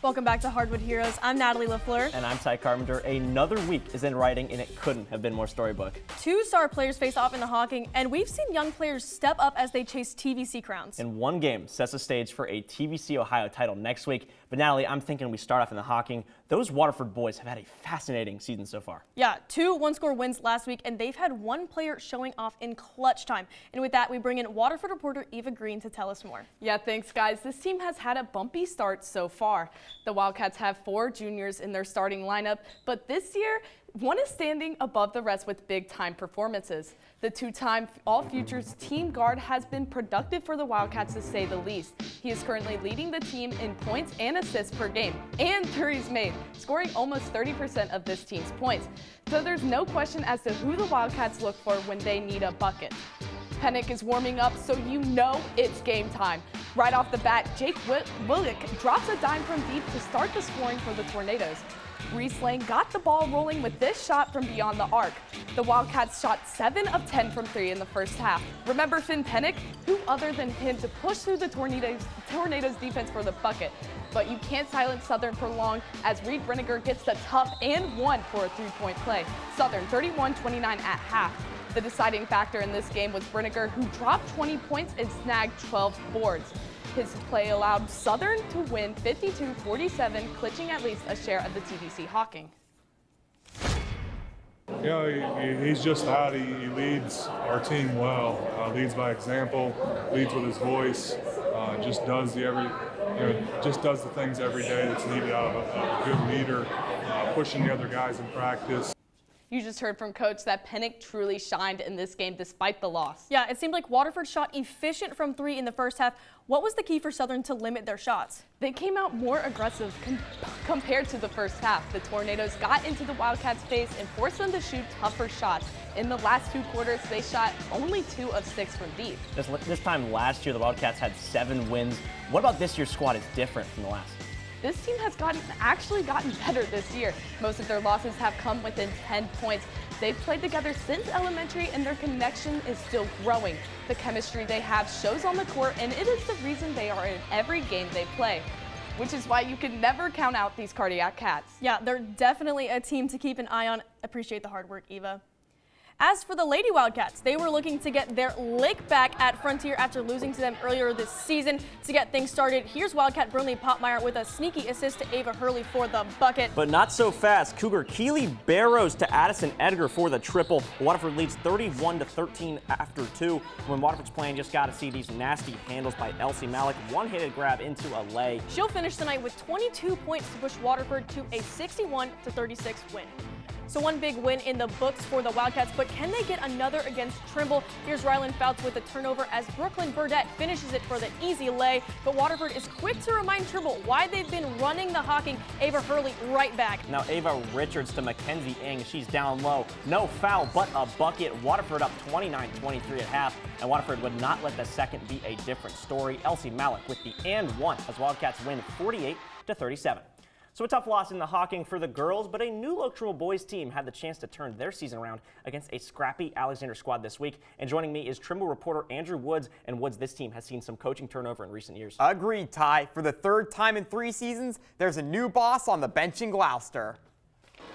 Welcome back to Hardwood Heroes. I'm Natalie LaFleur. And I'm Ty Carpenter. Another week is in writing, and it couldn't have been more storybook. Two star players face off in the Hocking, and we've seen young players step up as they chase TVC crowns. And one game sets the stage for a TVC Ohio title next week. But Natalie, I'm thinking we start off in the Hocking. Those Waterford boys have had a fascinating season so far. Yeah, two one-score wins last week, and they've had one player showing off in clutch time. And with that, we bring in Waterford reporter Eva Green to tell us more. Yeah, thanks, guys. This team has had a bumpy start so far. The Wildcats have 4 juniors in their starting lineup, but this year, one is standing above the rest with big-time performances. The two-time All-Futures team guard has been productive for the Wildcats, to say the least. He is currently leading the team in points and assists per game, and threes made, scoring almost 30% of this team's points. So there's no question as to who the Wildcats look for when they need a bucket. Pennick is warming up, so you know it's game time. Right off the bat, Jake Willick drops a dime from deep to start the scoring for the Tornadoes. Reese Lane got the ball rolling with this shot from beyond the arc. The Wildcats shot 7 of 10 from 3 in the first half. Remember Finn Pennick? Who other than him to push through the Tornadoes defense for the bucket? But you can't silence Southern for long as Reed Brinegar gets the tough and one for a 3-point play. Southern 31-29 at half. The deciding factor in this game was Brinegar, who dropped 20 points and snagged 12 boards. His play allowed Southern to win 52-47, clinching at least a share of the TVC Hocking. Yeah, he's just that. He leads our team well. Leads by example. Leads with his voice. Just does the things every day that's needed out of a good leader. Pushing the other guys in practice. You just heard from Coach that Pennick truly shined in this game despite the loss. Yeah, it seemed like Waterford shot efficient from 3 in the first half. What was the key for Southern to limit their shots? They came out more aggressive compared to the first half. The Tornadoes got into the Wildcats' face and forced them to shoot tougher shots. In the last 2 quarters, they shot only 2 of 6 from deep. This time last year, the Wildcats had 7 wins. What about this year's squad is different from the last? This team has actually gotten better this year. Most of their losses have come within 10 points. They've played together since elementary, and their connection is still growing. The chemistry they have shows on the court, and it is the reason they are in every game they play, which is why you can never count out these cardiac cats. Yeah, they're definitely a team to keep an eye on. Appreciate the hard work, Eva. As for the Lady Wildcats, they were looking to get their lick back at Frontier after losing to them earlier this season. To get things started, here's Wildcat Burnley Popmeyer with a sneaky assist to Ava Hurley for the bucket. But not so fast. Cougar Keeley barrows to Addison Edgar for the triple. Waterford leads 31-13 after 2. When Waterford's playing, just got to see these nasty handles by Elsie Malik. One-handed grab into a lay. She'll finish tonight with 22 points to push Waterford to a 61-36 win. So one big win in the books for the Wildcats, but can they get another against Trimble? Here's Rylan Fouts with a turnover as Brooklyn Burdette finishes it for the easy lay. But Waterford is quick to remind Trimble why they've been running the Hocking. Ava Hurley right back. Now Ava Richards to Mackenzie Ing. She's down low. No foul, but a bucket. Waterford up 29-23 at half, and Waterford would not let the second be a different story. Elsie Malik with the and one as Wildcats win 48-37. So a tough loss in the Hocking for the girls, but a new Trimble boys team had the chance to turn their season around against a scrappy Alexander squad this week. And joining me is Trimble reporter Andrew Woods. And Woods, this team has seen some coaching turnover in recent years. Agreed, Ty. For the 3rd time in 3 seasons, there's a new boss on the bench in Gloucester.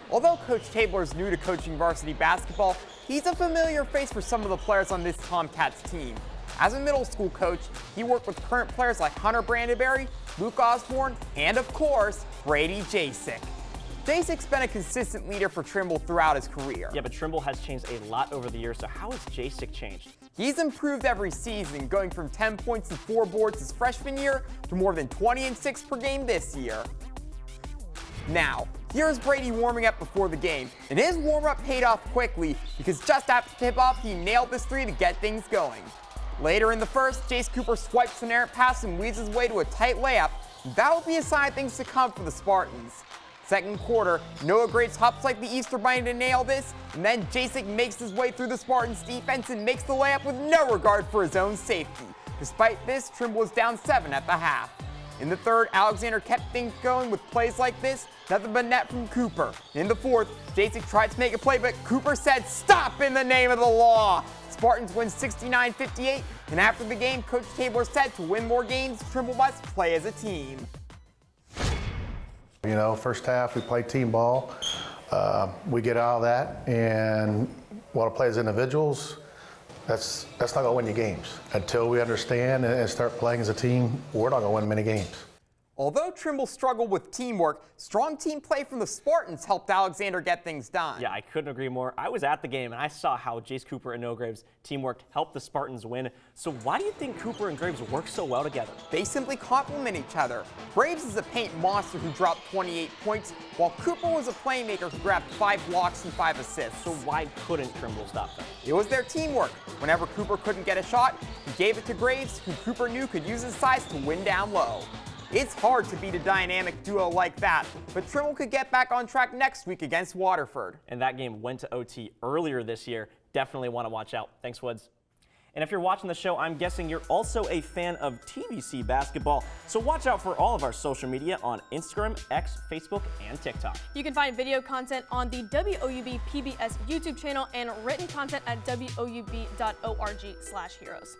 Although Coach Tabler is new to coaching varsity basketball, he's a familiar face for some of the players on this Tomcats team. As a middle school coach, he worked with current players like Hunter Brandenberry, Luke Osborne, and of course, Brady Jasek. Jasek's been a consistent leader for Trimble throughout his career. Yeah, but Trimble has changed a lot over the years, so how has Jasek changed? He's improved every season, going from 10 points and 4 boards his freshman year to more than 20 and 6 per game this year. Now, here's Brady warming up before the game, and his warm-up paid off quickly because just after tip-off, he nailed this 3 to get things going. Later in the first, Jace Cooper swipes an errant pass and weaves his way to a tight layup. That will be a sign of things to come for the Spartans. Second quarter, Noah Graves hops like the Easter Bunny to nail this, and then Jasek makes his way through the Spartans defense and makes the layup with no regard for his own safety. Despite this, Trimble was down 7 at the half. In the third, Alexander kept things going with plays like this, nothing but net from Cooper. In the fourth, Jasek tried to make a play, but Cooper said, "Stop in the name of the law!" Spartans win 69-58, and after the game, Coach Tabler said to win more games, Trimble must play as a team. You know, first half we played team ball. We get out of that and want to play as individuals. That's not going to win you games. Until we understand and start playing as a team, we're not going to win many games. Although Trimble struggled with teamwork, strong team play from the Spartans helped Alexander get things done. Yeah, I couldn't agree more. I was at the game, and I saw how Jace Cooper and No Graves' teamwork helped the Spartans win. So why do you think Cooper and Graves work so well together? They simply complement each other. Graves is a paint monster who dropped 28 points, while Cooper was a playmaker who grabbed 5 blocks and 5 assists. So why couldn't Trimble stop them? It was their teamwork. Whenever Cooper couldn't get a shot, he gave it to Graves, who Cooper knew could use his size to win down low. It's hard to beat a dynamic duo like that, but Trimble could get back on track next week against Waterford. And that game went to OT earlier this year. Definitely want to watch out. Thanks, Woods. And if you're watching the show, I'm guessing you're also a fan of TVC basketball. So watch out for all of our social media on Instagram, X, Facebook, and TikTok. You can find video content on the WOUB PBS YouTube channel and written content at woub.org/heroes.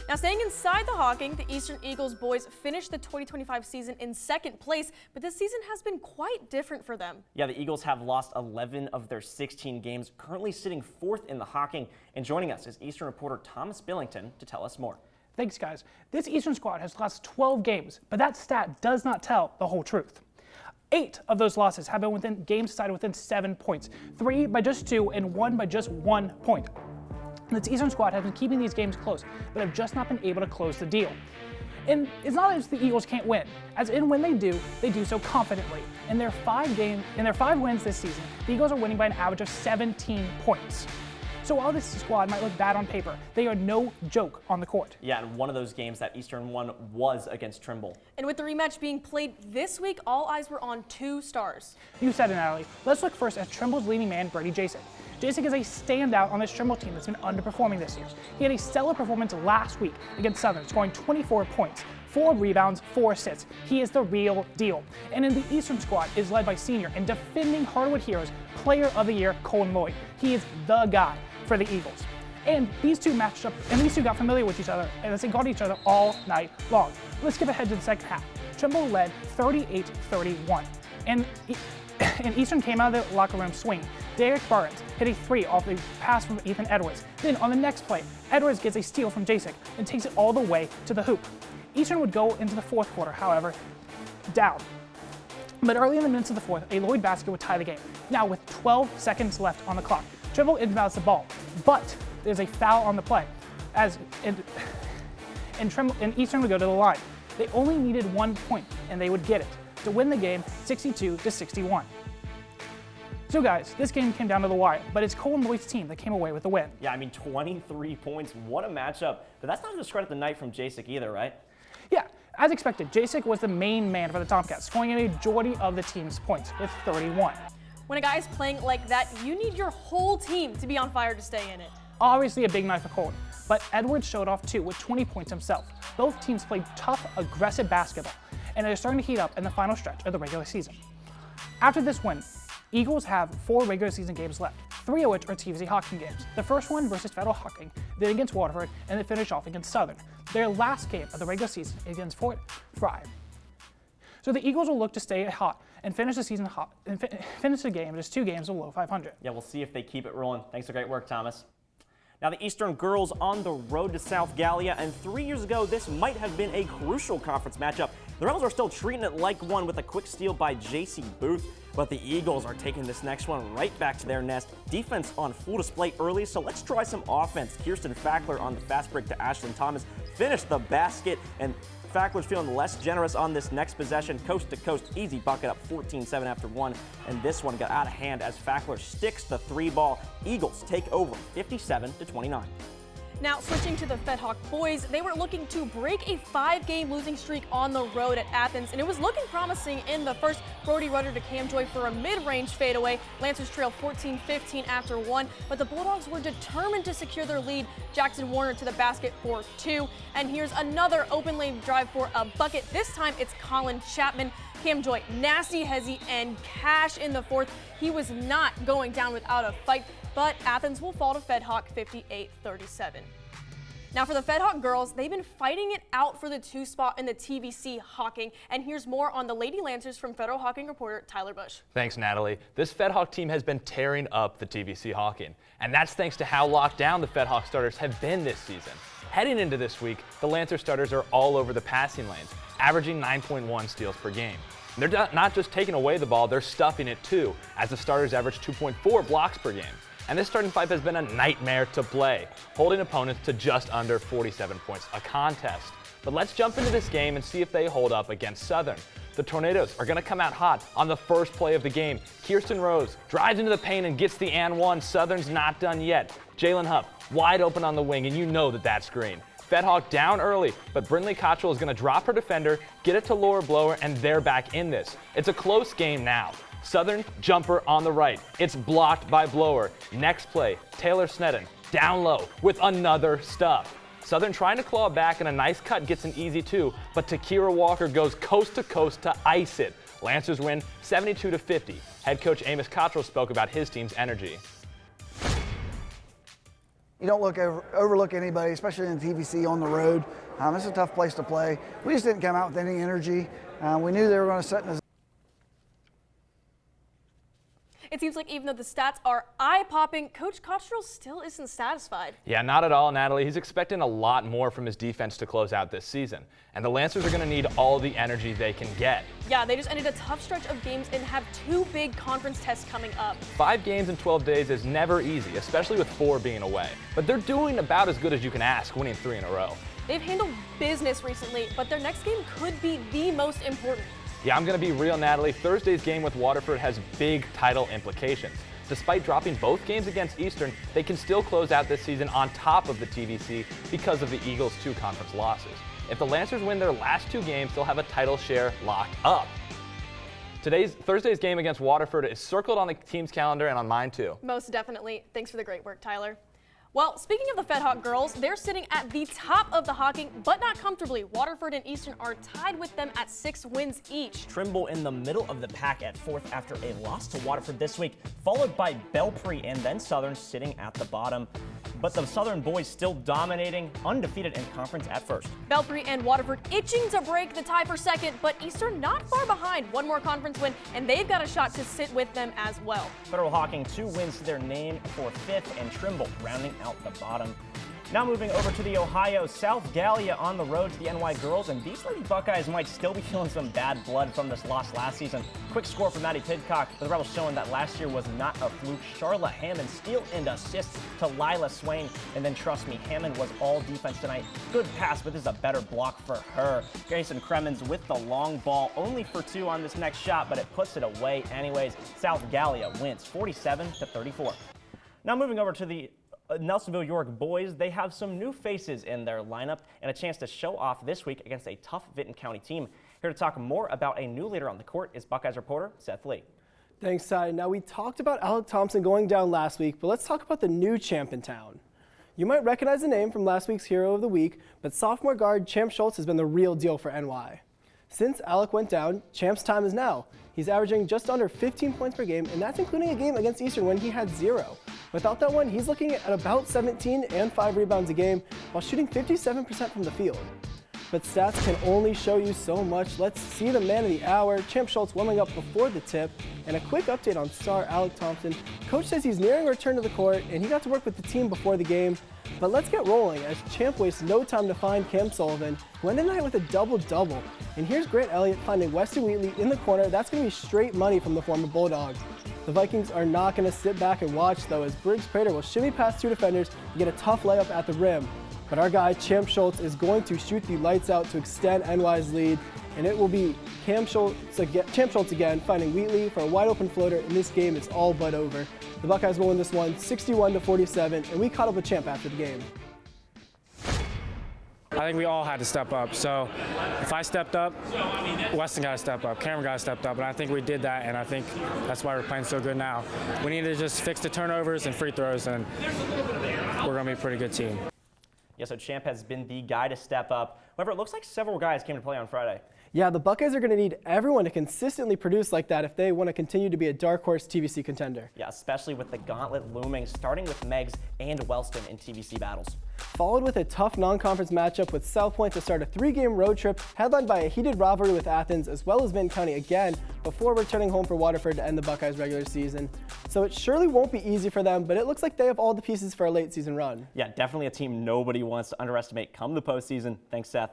Now, staying inside the Hocking, the Eastern Eagles boys finished the 2025 season in second place, but this season has been quite different for them. Yeah, the Eagles have lost 11 of their 16 games, currently sitting 4th in the Hocking. And joining us is Eastern reporter Thomas Billington to tell us more. Thanks, guys. This Eastern squad has lost 12 games, but that stat does not tell the whole truth. 8 of those losses have been within games decided within 7 points, 3 by just 2 and 1 by just 1 point. This Eastern squad has been keeping these games close, but have just not been able to close the deal. And it's not as the Eagles can't win, as in when they do so confidently. In their 5 wins this season, the Eagles are winning by an average of 17 points. So while this squad might look bad on paper, they are no joke on the court. Yeah, and one of those games that Eastern won was against Trimble. And with the rematch being played this week, all eyes were on 2 stars. You said it, Natalie. Let's look first at Trimble's leading man, Brady Jasek. Jasek is a standout on this Trimble team that's been underperforming this year. He had a stellar performance last week against Southern, scoring 24 points, 4 rebounds, 4 assists. He is the real deal. And in the Eastern squad is led by senior and defending Hardwood Heroes Player of the Year, Colin Lloyd. He is the guy for the Eagles. And these two matched up, and these two got familiar with each other, and they got each other all night long. Let's skip ahead to the second half. Trimble led 38-31. And Eastern came out of the locker room swinging. Derek Barnes hit a 3 off a pass from Ethan Edwards. Then on the next play, Edwards gets a steal from Jasek and takes it all the way to the hoop. Eastern would go into the fourth quarter, however, down. But early in the minutes of the fourth, a Lloyd basket would tie the game. Now with 12 seconds left on the clock, Trimble inbounds the ball, but there's a foul on the play, and Eastern would go to the line. They only needed 1 point, and they would get it to win the game 62-61. So guys, this game came down to the wire, but it's Colin Lloyd's team that came away with the win. Yeah, I mean, 23 points, what a matchup. But that's not a discredit the night from Jasek either, right? Yeah, as expected, Jasek was the main man for the Tomcats, scoring a majority of the team's points with 31. When a guy's playing like that, you need your whole team to be on fire to stay in it. Obviously a big night for Colin, but Edwards showed off too with 20 points himself. Both teams played tough, aggressive basketball, and they're starting to heat up in the final stretch of the regular season. After this win, Eagles have 4 regular season games left, 3 of which are TVC Hocking games. The first one versus Federal Hocking, then against Waterford, and then finish off against Southern. Their last game of the regular season is against Fort Fry. So the Eagles will look to stay hot and finish the season hot and finish the game just 2 games below 500. Yeah, we'll see if they keep it rolling. Thanks for great work, Thomas. Now the Eastern girls on the road to South Gallia, and 3 years ago, this might have been a crucial conference matchup. The Rebels are still treating it like one with a quick steal by J.C. Booth, but the Eagles are taking this next one right back to their nest. Defense on full display early, so let's try some offense. Kirsten Fackler on the fast break to Ashlyn Thomas finished the basket, and Fackler's feeling less generous on this next possession. Coast to coast, easy bucket up 14-7 after 1. And this one got out of hand as Fackler sticks the 3 ball. Eagles take over 57-29. Now, switching to the Fed Hawk boys, they were looking to break a 5-game losing streak on the road at Athens, and it was looking promising in the first. Brody Rudder to Cam Joy for a mid-range fadeaway. Lancers trailed 14-15 after 1, but the Bulldogs were determined to secure their lead. Jackson Warner to the basket for 2, and here's another open lane drive for a bucket. This time it's Colin Chapman. Cam Joy, nasty hezzy, and cash in the fourth. He was not going down without a fight, but Athens will fall to Fed Hawk 58-37. Now for the Fed Hawk girls, they've been fighting it out for the 2 spot in the TVC Hocking. And here's more on the Lady Lancers from Federal Hocking reporter Tyler Bush. Thanks, Natalie. This Fed Hawk team has been tearing up the TVC Hocking, and that's thanks to how locked down the Fed Hawk starters have been this season. Heading into this week, the Lancer starters are all over the passing lanes, averaging 9.1 steals per game. They're not just taking away the ball, they're stuffing it too, as the starters average 2.4 blocks per game. And this starting five has been a nightmare to play, holding opponents to just under 47 points a contest. But let's jump into this game and see if they hold up against Southern. The Tornadoes are going to come out hot on the first play of the game. Kirsten Rose drives into the paint and gets the and one. Southern's not done yet. Jalen Hupp wide open on the wing, and you know that that's green. Fed Hawk down early, but Brindley Cottrell is going to drop her defender, get it to Laura Blower, and they're back in this. It's a close game now. Southern jumper on the right. It's blocked by Blower. Next play, Taylor Sneddon down low with another stuff. Southern trying to claw back, and a nice cut gets an easy 2, but Takira Walker goes coast to coast to ice it. Lancers win 72-50. Head coach Amos Cottrell spoke about his team's energy. You don't overlook anybody, especially in the TVC on the road. It's a tough place to play. We just didn't come out with any energy. We knew they were going to set in a It seems like even though the stats are eye-popping, Coach Cottrell still isn't satisfied. Yeah, not at all, Natalie. He's expecting a lot more from his defense to close out this season. And the Lancers are going to need all the energy they can get. Yeah, they just ended a tough stretch of games and have 2 big conference tests coming up. 5 games in 12 days is never easy, especially with 4 being away. But they're doing about as good as you can ask, winning 3 in a row. They've handled business recently, but their next game could be the most important. Yeah, I'm going to be real, Natalie. Thursday's game with Waterford has big title implications. Despite dropping both games against Eastern, they can still close out this season on top of the TVC because of the Eagles' 2 conference losses. If the Lancers win their last 2 games, they'll have a title share locked up. Thursday's game against Waterford is circled on the team's calendar and on mine too. Most definitely. Thanks for the great work, Tyler. Well, speaking of the Fed Hawk girls, they're sitting at the top of the Hocking, but not comfortably. Waterford and Eastern are tied with them at 6 wins each. Trimble in the middle of the pack at 4th after a loss to Waterford this week, followed by Belpre and then Southern sitting at the bottom. But the Southern boys still dominating, undefeated in conference at 1st. Belpre and Waterford itching to break the tie for 2nd, but Eastern not far behind. 1 more conference win, and they've got a shot to sit with them as well. Federal Hocking 2 wins to their name for 5th, and Trimble rounding out the bottom. Now moving over to the Ohio, South Gallia on the road to the NY girls, and these Lady Buckeyes might still be feeling some bad blood from this loss last season. Quick score from Maddie Pidcock, but the Rebels showing that last year was not a fluke. Charlotte Hammond steal and assist to Lila Swain, and then trust me, Hammond was all defense tonight. Good pass, but this is a better block for her. Grayson Kremens with the long ball, only for 2 on this next shot, but it puts it away anyways. South Gallia wins 47-34. Now moving over to the Nelsonville York boys, they have some new faces in their lineup and a chance to show off this week against a tough Vinton County team. Here to talk more about a new leader on the court is Buckeyes reporter Seth Lee. Thanks, Ty. Now, we talked about Alec Thompson going down last week, but let's talk about the new champ in town. You might recognize the name from last week's Hero of the Week, but sophomore guard Champ Schultz has been the real deal for NY. Since Alec went down, Champ's time is now. He's averaging just under 15 points per game, and that's including a game against Eastern when he had 0. Without that one, he's looking at about 17 and 5 rebounds a game while shooting 57% from the field. But stats can only show you so much. Let's see the man of the hour, Champ Schultz, warming up before the tip, and a quick update on star Alec Thompson. Coach says he's nearing a return to the court, and he got to work with the team before the game. But let's get rolling as Champ wastes no time to find Cam Sullivan, who ended the night with a double-double. And here's Grant Elliott finding Weston Wheatley in the corner. That's going to be straight money from the former Bulldogs. The Vikings are not going to sit back and watch, though, as Briggs Prater will shimmy past 2 defenders and get a tough layup at the rim. But our guy, Champ Schultz, is going to shoot the lights out to extend NY's lead, and it will be Champ Schultz again, finding Wheatley for a wide-open floater, and this game is all but over. The Buckeyes will win this one 61-47, and we caught up with Champ after the game. I think we all had to step up. So if I stepped up, Weston got to step up, Cameron got to step up, and I think we did that, and I think that's why we're playing so good now. We need to just fix the turnovers and free throws, and we're going to be a pretty good team. Yeah, so Champ has been the guy to step up. However, it looks like several guys came to play on Friday. Yeah, the Buckeyes are going to need everyone to consistently produce like that if they want to continue to be a dark horse TVC contender. Yeah, especially with the gauntlet looming, starting with Meigs and Wellston in TVC battles. Followed with a tough non-conference matchup with South Point to start a 3-game road trip headlined by a heated rivalry with Athens as well as Vinton County again before returning home for Waterford to end the Buckeyes regular season. So it surely won't be easy for them, but it looks like they have all the pieces for a late season run. Yeah, definitely a team nobody wants to underestimate come the postseason. Thanks, Seth.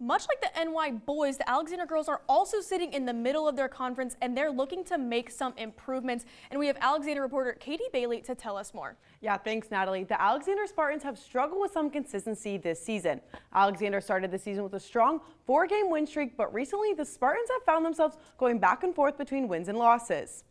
Much like the NY boys, the Alexander girls are also sitting in the middle of their conference, and they're looking to make some improvements. And we have Alexander reporter Katie Bailey to tell us more. Yeah, thanks, Natalie. The Alexander Spartans have struggled with some consistency this season. Alexander started the season with a strong 4-game win streak, but recently the Spartans have found themselves going back and forth between wins and losses.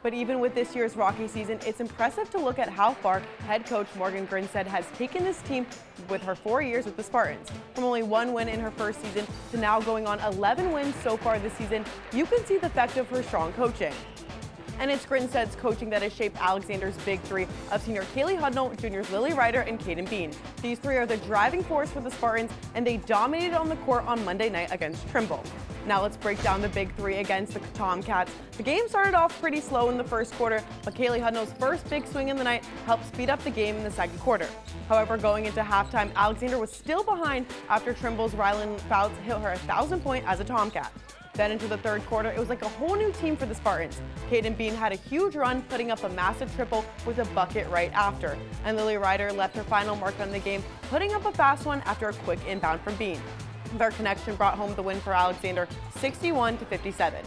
But even with this year's rocky season, it's impressive to look at how far head coach Morgan Grinstead has taken this team with her 4 years with the Spartans. From only 1 win in her first season to now going on 11 wins so far this season, you can see the effect of her strong coaching. And it's Grinstead's coaching that has shaped Alexander's big three of senior Kaylee Hudnall, juniors Lily Ryder, and Kaden Bean. These three are the driving force for the Spartans, and they dominated on the court on Monday night against Trimble. Now let's break down the big three against the Tomcats. The game started off pretty slow in the first quarter, but Kaylee Hudnall's first big swing in the night helped speed up the game in the second quarter. However, going into halftime, Alexander was still behind after Trimble's Rylan Fouts hit her 1,000 point as a Tomcat. Then into the third quarter, it was like a whole new team for the Spartans. Kaden Bean had a huge run, putting up a massive triple with a bucket right after. And Lily Ryder left her final mark on the game, putting up a fast one after a quick inbound from Bean. Their connection brought home the win for Alexander, 61-57.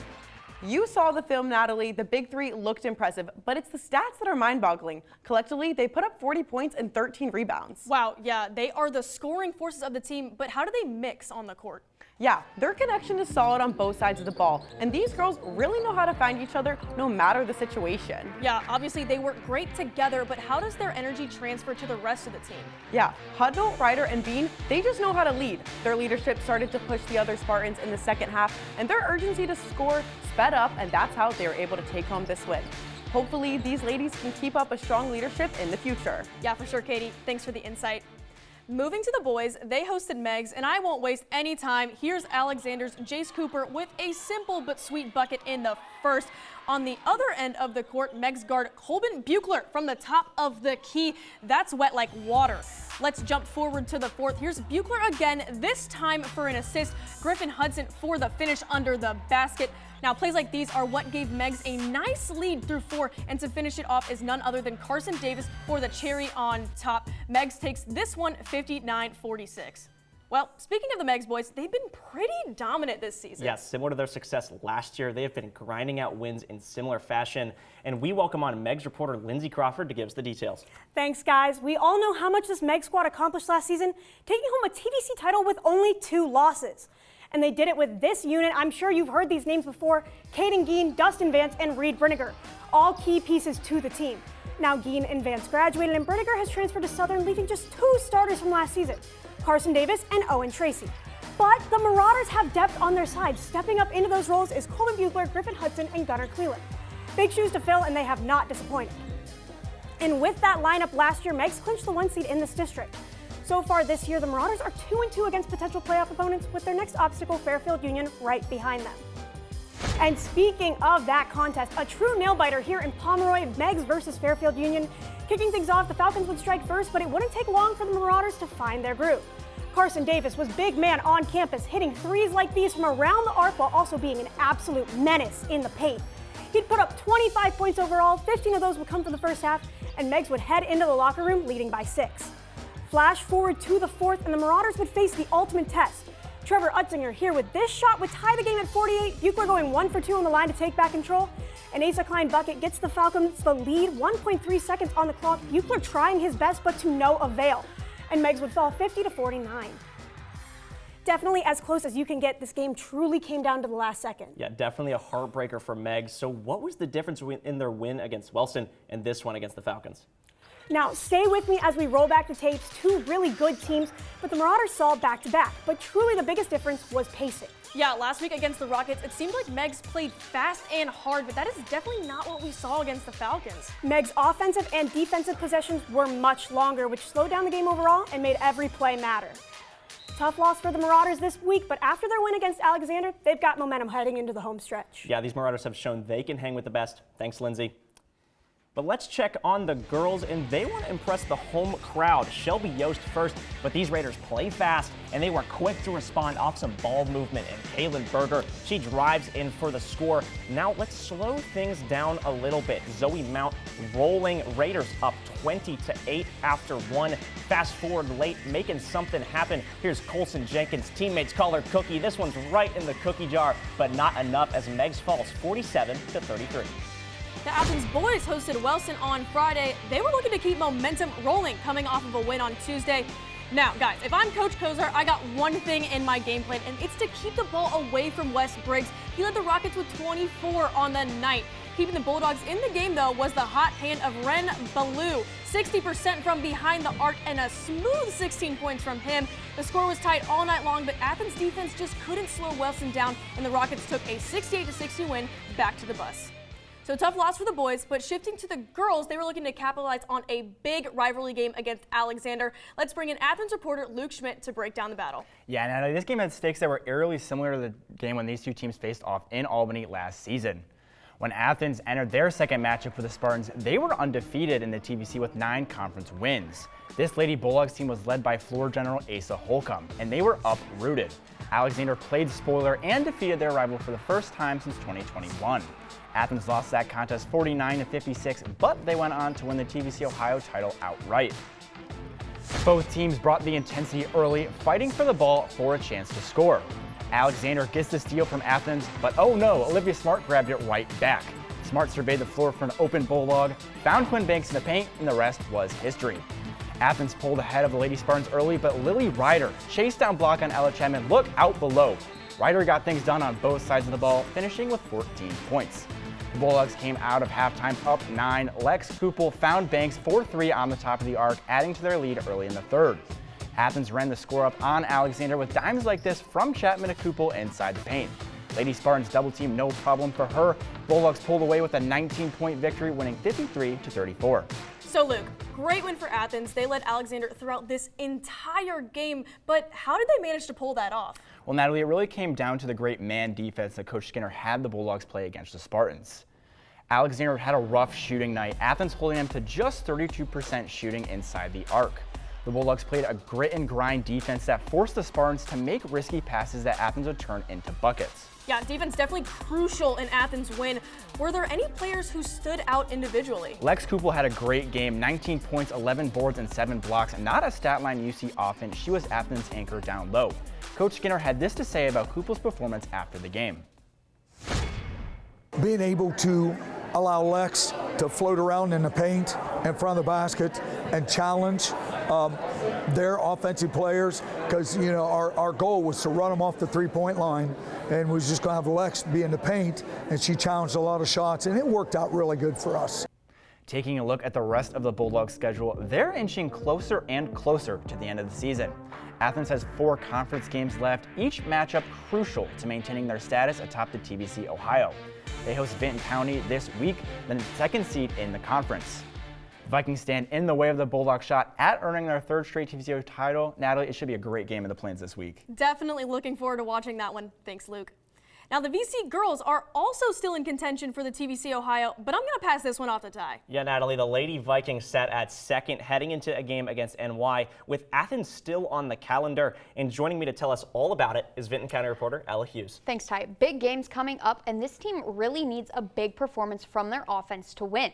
You saw the film, Natalie. The big three looked impressive, but it's the stats that are mind-boggling. Collectively, they put up 40 points and 13 rebounds. Wow, yeah, they are the scoring forces of the team, but how do they mix on the court? Yeah, their connection is solid on both sides of the ball, and these girls really know how to find each other no matter the situation. Yeah, obviously they work great together, but how does their energy transfer to the rest of the team? Yeah, Hudnall, Ryder, and Bean, they just know how to lead. Their leadership started to push the other Spartans in the second half, and their urgency to score sped up, and that's how they were able to take home this win. Hopefully, these ladies can keep up a strong leadership in the future. Yeah, for sure, Katie. Thanks for the insight. Moving to the boys, they hosted Meigs, and I won't waste any time. Here's Alexander's Jace Cooper with a simple but sweet bucket in the first. On the other end of the court, Meigs guard Colbin Buechler from the top of the key. That's wet like water. Let's jump forward to the fourth. Here's Buechler again, this time for an assist. Griffin Hudson for the finish under the basket. Now, plays like these are what gave Meigs a nice lead through 4, and to finish it off is none other than Carson Davis for the cherry on top. Meigs takes this one 59-46. Well, speaking of the Meigs boys, they've been pretty dominant this season. Yes, similar to their success last year, they have been grinding out wins in similar fashion. And we welcome on Meigs reporter Lindsay Crawford to give us the details. Thanks, guys. We all know how much this Meigs squad accomplished last season, taking home a TVC title with only 2 losses. And they did it with this unit. I'm sure you've heard these names before: Caden Geen, Dustin Vance, and Reed Brinegar, all key pieces to the team. Now Geen and Vance graduated, and Brinegar has transferred to Southern, leaving just 2 starters from last season: Carson Davis and Owen Tracy. But the Marauders have depth on their side. Stepping up into those roles is Colin Buechler, Griffin Hudson, and Gunnar Cleland. Big shoes to fill, and they have not disappointed. And with that lineup last year, Meigs clinched the 1 seed in this district. So far this year, the Marauders are 2-2 against potential playoff opponents, with their next obstacle, Fairfield Union, right behind them. And speaking of that contest, a true nail-biter here in Pomeroy, Meigs versus Fairfield Union. Kicking things off, the Falcons would strike first, but it wouldn't take long for the Marauders to find their groove. Carson Davis was big man on campus, hitting threes like these from around the arc while also being an absolute menace in the paint. He'd put up 25 points overall, 15 of those would come from the first half, and Meigs would head into the locker room leading by 6. Flash forward to the fourth, and the Marauders would face the ultimate test. Trevor Utzinger here with this shot would tie the game at 48. Buechler going 1 for 2 on the line to take back control. An Asa Klein bucket gets the Falcons the lead, 1.3 seconds on the clock. Buechler trying his best, but to no avail. And Meigs would fall 50-49. Definitely as close as you can get. This game truly came down to the last second. Yeah, definitely a heartbreaker for Meigs. So what was the difference in their win against Wellston and this one against the Falcons? Now, stay with me as we roll back the tapes. 2 really good teams, but the Marauders saw back-to-back. But truly the biggest difference was pacing. Yeah, last week against the Rockets, it seemed like Meigs played fast and hard, but that is definitely not what we saw against the Falcons. Meigs' offensive and defensive possessions were much longer, which slowed down the game overall and made every play matter. tough loss for the Marauders this week, but after their win against Alexander, they've got momentum heading into the home stretch. Yeah, these Marauders have shown they can hang with the best. Thanks, Lindsay. But let's check on the girls, and they want to impress the home crowd. Shelby Yost first, but these Raiders play fast, and they were quick to respond off some ball movement. And Kaylin Berger, she drives in for the score. Now let's slow things down a little bit. Zoe Mount rolling, Raiders up 20-8 after one. Fast forward late, making something happen. Here's Colson Jenkins. Teammates call her Cookie. This one's right in the cookie jar, but not enough as Meigs falls 47-33. The Athens boys hosted Wellston on Friday. They were looking to keep momentum rolling coming off of a win on Tuesday. Now, guys, if I'm Coach Kozar, I got one thing in my game plan, and it's to keep the ball away from Wes Briggs. He led the Rockets with 24 on the night. Keeping the Bulldogs in the game, though, was the hot hand of Ren Ballou. 60% from behind the arc and a smooth 16 points from him. The score was tight all night long, but Athens defense just couldn't slow Wellston down, and the Rockets took a 68-60 win back to the bus. So tough loss for the boys, but shifting to the girls, they were looking to capitalize on a big rivalry game against Alexander. Let's bring in Athens reporter Luke Schmidt to break down the battle. Yeah, Natalie, this game had stakes that were eerily similar to the game when these two teams faced off in Albany last season. When Athens entered their second matchup for the Spartans, they were undefeated in the TVC with 9 conference wins. This Lady Bulldogs team was led by floor general Asa Holcomb, and they were uprooted. Alexander played spoiler and defeated their rival for the first time since 2021. Athens lost that contest 49-56, but they went on to win the TVC Ohio title outright. Both teams brought the intensity early, fighting for the ball for a chance to score. Alexander gets the steal from Athens, but oh no, Olivia Smart grabbed it right back. Smart surveyed the floor for an open Bulldog, found Quinn Banks in the paint, and the rest was history. Athens pulled ahead of the Lady Spartans early, but Lily Ryder chased down block on Ella Chapman. Look out below. Ryder got things done on both sides of the ball, finishing with 14 points. The Bulldogs came out of halftime up 9. Lex Kupel found Banks for 3 on the top of the arc, adding to their lead early in the third. Athens ran the score up on Alexander with dimes like this from Chapman to Kupel inside the paint. Lady Spartans double team no problem for her. Bulldogs pulled away with a 19-point victory, winning 53-34. So Luke, great win for Athens. They led Alexander throughout this entire game, but how did they manage to pull that off? Well, Natalie, it really came down to the great man defense that Coach Skinner had the Bulldogs play against the Spartans. Alexander had a rough shooting night, Athens holding them to just 32% shooting inside the arc. The Bulldogs played a grit and grind defense that forced the Spartans to make risky passes that Athens would turn into buckets. Yeah, defense definitely crucial in Athens' win. Were there any players who stood out individually? Lex Kupel had a great game, 19 points, 11 boards, and 7 blocks. Not a stat line you see often. She was Athens' anchor down low. Coach Skinner had this to say about Kupel's performance after the game. Being able to allow Lex to float around in the paint in front of the basket and challenge their offensive players, because our goal was to run them off the three-point line, and we was just going to have Lex be in the paint, and she challenged a lot of shots, and it worked out really good for us. Taking a look at the rest of the Bulldogs schedule, they're inching closer and closer to the end of the season. Athens has 4 conference games left, each matchup crucial to maintaining their status atop the TVC Ohio. They host Vinton County this week, then the 2nd seed in the conference. The Vikings stand in the way of the Bulldog shot at earning their 3rd straight TVC title. Natalie, it should be a great game in the Plains this week. Definitely looking forward to watching that one. Thanks, Luke. Now, the VC girls are also still in contention for the TVC Ohio, but I'm going to pass this one off to Ty. Yeah, Natalie, the Lady Vikings sat at 2nd heading into a game against NY with Athens still on the calendar. And joining me to tell us all about it is Vinton County reporter Ella Hughes. Thanks, Ty. Big games coming up, and this team really needs a big performance from their offense to win.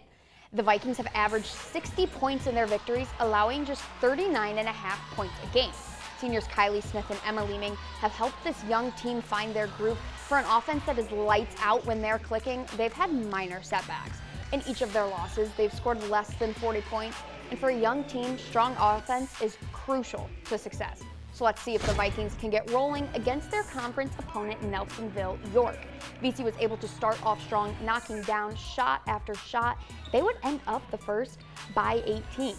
The Vikings have averaged 60 points in their victories, allowing just 39.5 points a game. Seniors Kylie Smith and Emma Leeming have helped this young team find their groove. For an offense that is lights out when they're clicking, they've had minor setbacks. In each of their losses, they've scored less than 40 points. And for a young team, strong offense is crucial to success. So let's see if the Vikings can get rolling against their conference opponent, Nelsonville York. VC was able to start off strong, knocking down shot after shot. They would end up the first by 18.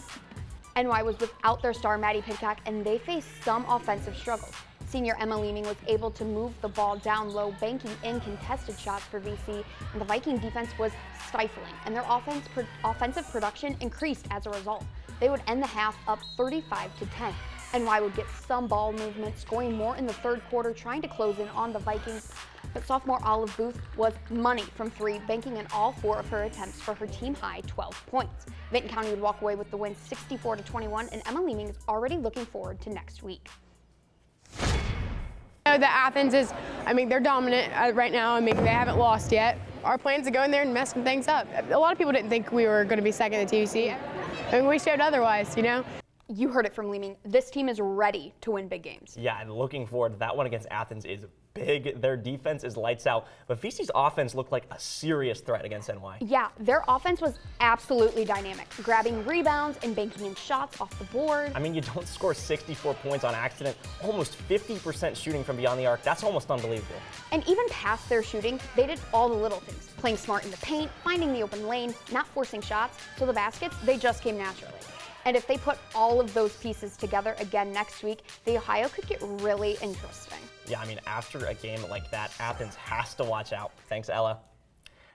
NY was without their star Maddie Pidcock, and they faced some offensive struggles. Senior Emma Leeming was able to move the ball down low, banking in contested shots for VC, and the Viking defense was stifling, and their offensive production increased as a result. They would end the half up 35-10. NY would get some ball movement, scoring more in the third quarter, trying to close in on the Vikings. But sophomore Olive Booth was money from 3, banking in all 4 of her attempts for her team-high 12 points. Vinton County would walk away with the win 64-21, and Emma Leeming is already looking forward to next week. I know that Athens is, they're dominant right now. They haven't lost yet. Our plan is to go in there and mess some things up. A lot of people didn't think we were going to be second in the TVC. We showed otherwise, You heard it from Leeming. This team is ready to win big games. Yeah, and looking forward to that one against Athens is big. Their defense is lights out, but VC's offense looked like a serious threat against NY. Yeah, their offense was absolutely dynamic, grabbing rebounds and banking in shots off the board. You don't score 64 points on accident, almost 50% shooting from beyond the arc. That's almost unbelievable. And even past their shooting, they did all the little things, playing smart in the paint, finding the open lane, not forcing shots, so the baskets, they just came naturally. And if they put all of those pieces together again next week, the Ohio could get really interesting. Yeah, after a game like that, Athens has to watch out. Thanks, Ella.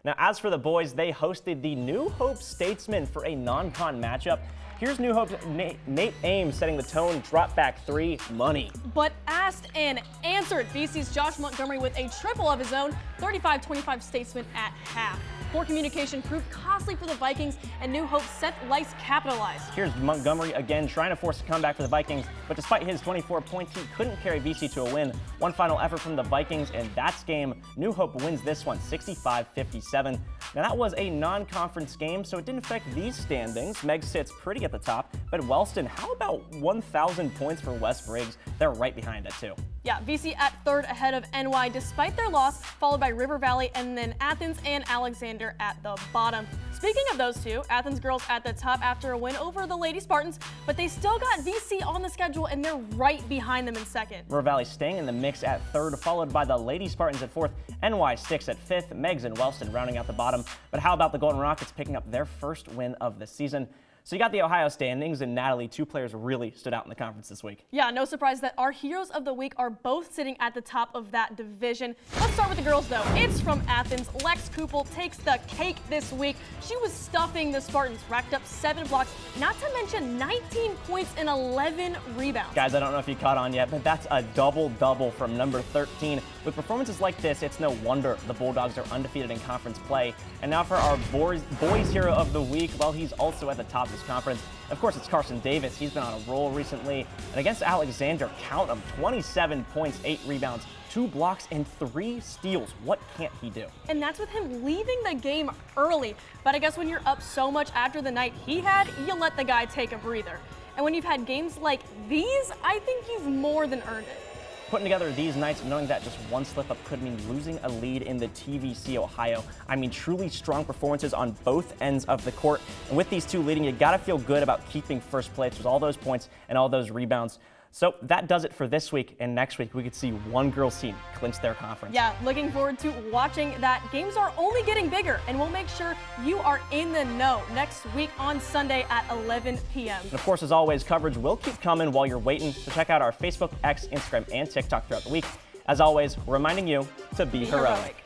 Now, as for the boys, they hosted the New Hope Statesmen for a non-con matchup. Here's New Hope's Nate Ames setting the tone, drop back 3, money. But asked and answered, VC's Josh Montgomery with a triple of his own, 35-25 Statesmen at half. Poor communication proved costly for the Vikings, and New Hope's Seth Lice capitalized. Here's Montgomery again trying to force a comeback for the Vikings, but despite his 24 points, he couldn't carry VC to a win. One final effort from the Vikings, and that's game. New Hope wins this one 65-57. Now that was a non-conference game, so it didn't affect these standings. Meigs sits pretty at the top, but Wellston, how about 1,000 points for West Briggs? They're right behind it too. Yeah, VC at third ahead of NY despite their loss, followed by River Valley and then Athens and Alexander at the bottom. Speaking of those two, Athens girls at the top after a win over the Lady Spartans, but they still got VC on the schedule and they're right behind them in second. River Valley staying in the mix at third, followed by the Lady Spartans at fourth, NY sticks at fifth, Meigs and Wellston rounding out the bottom. But how about the Golden Rockets picking up their first win of the season? So you got the Ohio standings, and Natalie, 2 players really stood out in the conference this week. Yeah, no surprise that our heroes of the week are both sitting at the top of that division. Let's start with the girls, though. It's from Athens. Lex Kupel takes the cake this week. She was stuffing the Spartans, racked up 7 blocks, not to mention 19 points and 11 rebounds. Guys, I don't know if you caught on yet, but that's a double-double from number 13. With performances like this, it's no wonder the Bulldogs are undefeated in conference play. And now for our boys hero of the week, well, he's also at the top of this conference. Of course, it's Carson Davis. He's been on a roll recently. And against Alexander, count them, 27 points, 8 rebounds, 2 blocks, and 3 steals. What can't he do? And that's with him leaving the game early. But I guess when you're up so much after the night he had, you let the guy take a breather. And when you've had games like these, I think you've more than earned it. Putting together these nights, knowing that just one slip-up could mean losing a lead in the TVC Ohio. Truly strong performances on both ends of the court. And with these two leading, you got to feel good about keeping first place with all those points and all those rebounds. So that does it for this week, and next week we could see one girls team clinch their conference. Yeah, looking forward to watching that. Games are only getting bigger, and we'll make sure you are in the know next week on Sunday at 11 p.m. And of course, as always, coverage will keep coming while you're waiting. So check out our Facebook, X, Instagram, and TikTok throughout the week. As always, we're reminding you to be heroic.